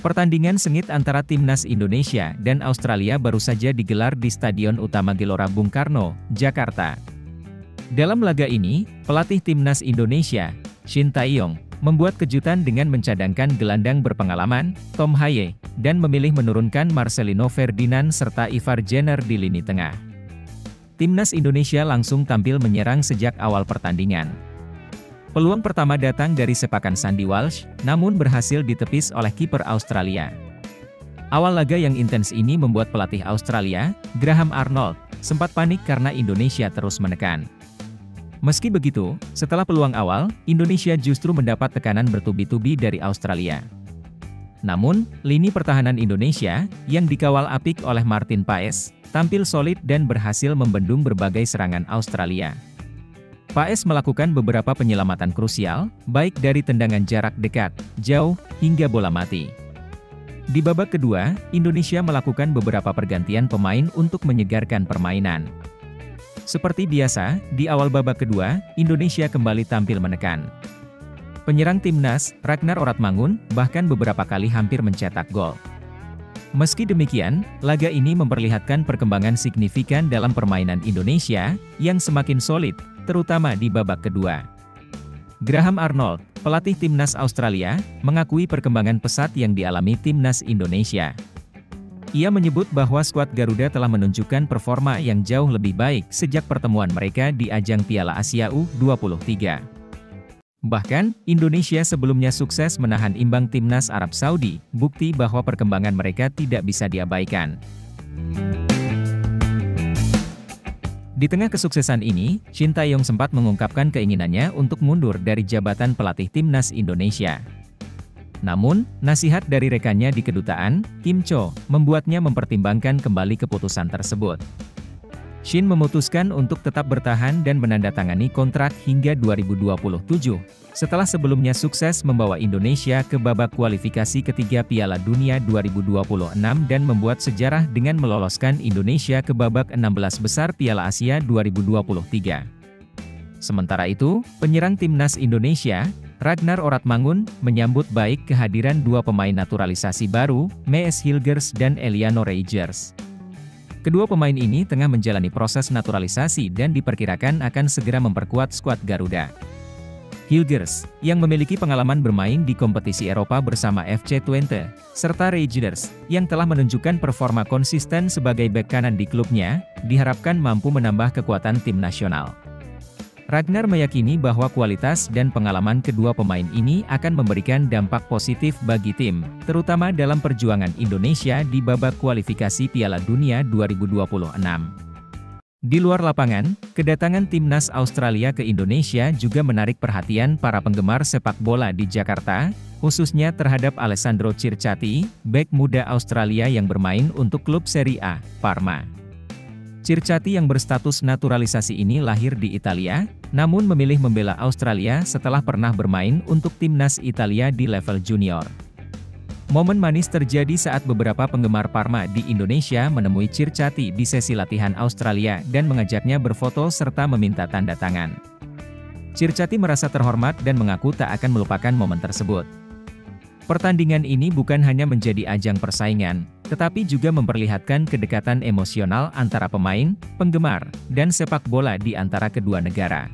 Pertandingan sengit antara Timnas Indonesia dan Australia baru saja digelar di Stadion Utama Gelora Bung Karno, Jakarta. Dalam laga ini, pelatih Timnas Indonesia, Shin Tae-yong, membuat kejutan dengan mencadangkan gelandang berpengalaman, Tom Hye, dan memilih menurunkan Marcelino Ferdinand serta Ivar Jenner di lini tengah. Timnas Indonesia langsung tampil menyerang sejak awal pertandingan. Peluang pertama datang dari sepakan Sandy Walsh, namun berhasil ditepis oleh kiper Australia. Awal laga yang intens ini membuat pelatih Australia, Graham Arnold, sempat panik karena Indonesia terus menekan. Meski begitu, setelah peluang awal, Indonesia justru mendapat tekanan bertubi-tubi dari Australia. Namun, lini pertahanan Indonesia, yang dikawal apik oleh Martin Paes, tampil solid dan berhasil membendung berbagai serangan Australia. Paes melakukan beberapa penyelamatan krusial, baik dari tendangan jarak dekat, jauh, hingga bola mati. Di babak kedua, Indonesia melakukan beberapa pergantian pemain untuk menyegarkan permainan. Seperti biasa, di awal babak kedua, Indonesia kembali tampil menekan. Penyerang timnas, Ragnar Oratmangun, bahkan beberapa kali hampir mencetak gol. Meski demikian, laga ini memperlihatkan perkembangan signifikan dalam permainan Indonesia, yang semakin solid, terutama di babak kedua. Graham Arnold, pelatih timnas Australia, mengakui perkembangan pesat yang dialami timnas Indonesia. Ia menyebut bahwa skuad Garuda telah menunjukkan performa yang jauh lebih baik sejak pertemuan mereka di ajang Piala Asia U23. Bahkan, Indonesia sebelumnya sukses menahan imbang timnas Arab Saudi, bukti bahwa perkembangan mereka tidak bisa diabaikan. Di tengah kesuksesan ini, Shin Tae-yong sempat mengungkapkan keinginannya untuk mundur dari jabatan pelatih timnas Indonesia. Namun, nasihat dari rekannya di kedutaan, Kim Cho, membuatnya mempertimbangkan kembali keputusan tersebut. Shin memutuskan untuk tetap bertahan dan menandatangani kontrak hingga 2027, setelah sebelumnya sukses membawa Indonesia ke babak kualifikasi ketiga Piala Dunia 2026 dan membuat sejarah dengan meloloskan Indonesia ke babak 16 besar Piala Asia 2023. Sementara itu, penyerang timnas Indonesia, Ragnar Oratmangun, menyambut baik kehadiran dua pemain naturalisasi baru, Mees Hilgers dan Eliano Reijers. Kedua pemain ini tengah menjalani proses naturalisasi dan diperkirakan akan segera memperkuat skuad Garuda. Hilgers, yang memiliki pengalaman bermain di kompetisi Eropa bersama FC Twente, serta Reijers, yang telah menunjukkan performa konsisten sebagai bek kanan di klubnya, diharapkan mampu menambah kekuatan tim nasional. Ragnar meyakini bahwa kualitas dan pengalaman kedua pemain ini akan memberikan dampak positif bagi tim, terutama dalam perjuangan Indonesia di babak kualifikasi Piala Dunia 2026. Di luar lapangan, kedatangan timnas Australia ke Indonesia juga menarik perhatian para penggemar sepak bola di Jakarta, khususnya terhadap Alessandro Circati, bek muda Australia yang bermain untuk klub Serie A, Parma. Circati yang berstatus naturalisasi ini lahir di Italia, namun memilih membela Australia setelah pernah bermain untuk timnas Italia di level junior. Momen manis terjadi saat beberapa penggemar Parma di Indonesia menemui Circati di sesi latihan Australia dan mengajaknya berfoto serta meminta tanda tangan. Circati merasa terhormat dan mengaku tak akan melupakan momen tersebut. Pertandingan ini bukan hanya menjadi ajang persaingan, tetapi juga memperlihatkan kedekatan emosional antara pemain, penggemar, dan sepak bola di antara kedua negara.